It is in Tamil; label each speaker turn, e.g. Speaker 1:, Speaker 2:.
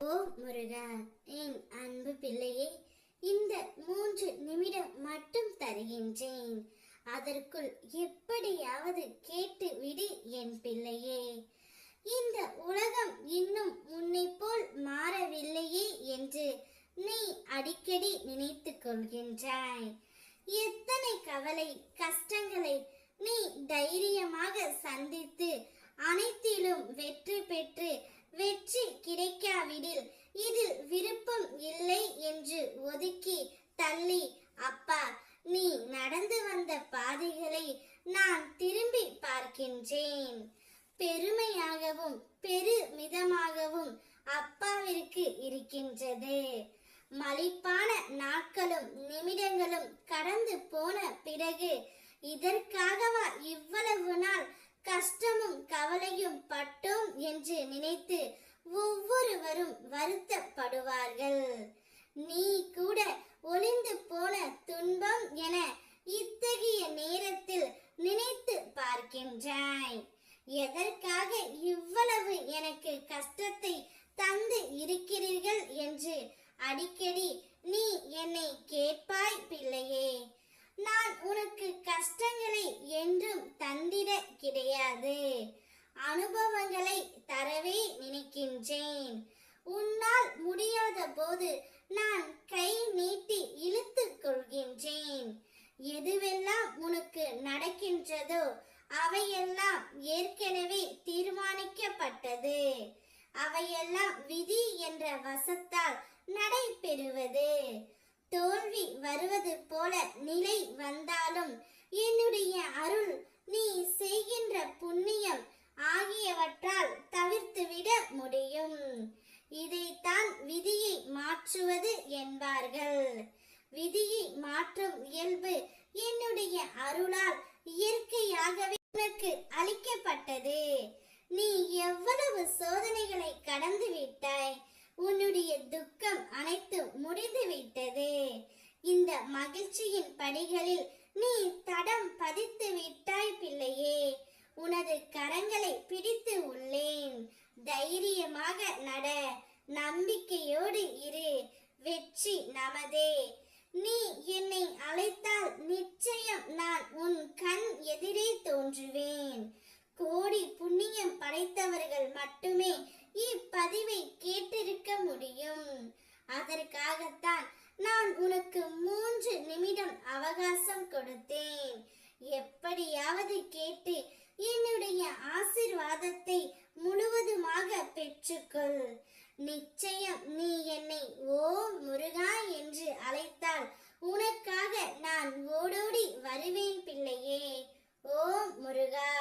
Speaker 1: ஓ முருகா, என் அன்பு பிள்ளையே, இந்த 3 நிமிடம் மட்டும் தருகின்றேன். அதற்குள் எப்படியாவது கேட்டு விடு என் பிள்ளையே. இந்த உலகம் இன்னும் முன்னை போல் மாறவில்லையே என்று நீ அடிக்கடி நினைத்துக் கொள்கின்றாய். எத்தனை கவலை கஷ்டங்களை நீ தைரியமாக சந்தித்து அனைத்திலும் வெற்றி பெற்று வெற்றி கிடைக்காவிடில் இதில் விருப்பம் இல்லை என்று ஒதுக்கி தள்ளி, அப்பா நீ நடந்து வந்த பாதைகளை நான் திரும்பி பார்க்கின்றேன். பெருமையாகவும் பெருமிதமாகவும் அப்பாவிற்கு இருக்கின்றது. மலிப்பான நாட்களும் நிமிடங்களும் கடந்து போன பிறகு இதற்காகவா இவ்வளவு நாள் கஷ்டமும் கவலையும் பட்டோம் என்று நினைத்து ஒவ்வொருவரும் வருத்தப்படுவார்கள். நீ கூட ஒளிந்து போன துன்பம் என இத்தகைய நேரத்தில் நினைத்து பார்க்கின்றாய். எதற்காக இவ்வளவு எனக்கு கஷ்டத்தை தந்து இருக்கிறீர்கள் என்று அடிக்கடி நீ என்னை கேட்பாய் பிள்ளையே. நான் உனக்கு கஷ்டங்களை என்றும் தந்திட கிடையாது, அனுபவங்களை தரவே நினைக்கின்றேன். உன்னால் முடியாத போது நான் கை நீட்டி இழுத்துக் கொள்கின்றேன். எதுவெல்லாம் உனக்கு நடக்கின்றதோ அவையெல்லாம் ஏற்கனவே தீர்மானிக்கப்பட்டது. அவையெல்லாம் விதி என்ற வசத்தால் நடைபெறுவது. தோல்வி வருவது போல நிலை வந்தாலும் என்னுடைய அருள், நீ செய்கின்ற புண்ணியம் ஆகியவற்றால் தவிர்த்துவிட முடியும். இதைத்தான் விதியை மாற்றுவது என்பார்கள். விதியை மாற்றும் இயல்பு என்னுடைய அருளால் இயற்கையாகவே உனக்கு அளிக்கப்பட்டது. நீ எவ்வளவு சோதனைகளை கடந்து விட்டாய். உன்னுடைய துக்கம் அனைத்தும் முடிந்து விட்டது. இந்த மகிழ்ச்சியின் படிகளில் நீ தடம் பதித்து விட்டாய் பிள்ளையே. உனது கரங்களை பிடித்து உள்ளேன். தைரியமாக நட, நம்பிக்கையோடு இரு, வெற்றி நமதே. நீ என்னை அழைத்தால் நிச்சயம் நான் உன் கண் எதிரே தோன்றுவேன். கோடி புண்ணியம் படைத்தவர்கள் மட்டுமே இப்பதிவை கேட்டிருக்க முடியும். அதற்காகத்தான் நான் உனக்கு 3 நிமிடம் அவகாசம் கொடுத்தேன். எப்படியாவது கேட்டு என்னுடைய ஆசீர்வாதத்தை முழுவதுமாக பெற்றுக்கொள். நிச்சயம் நீ என்னை ஓ முருகா என்று அழைத்தால் உனக்காக நான் ஓடோடி வருவேன் பிள்ளையே. ஓ முருகா.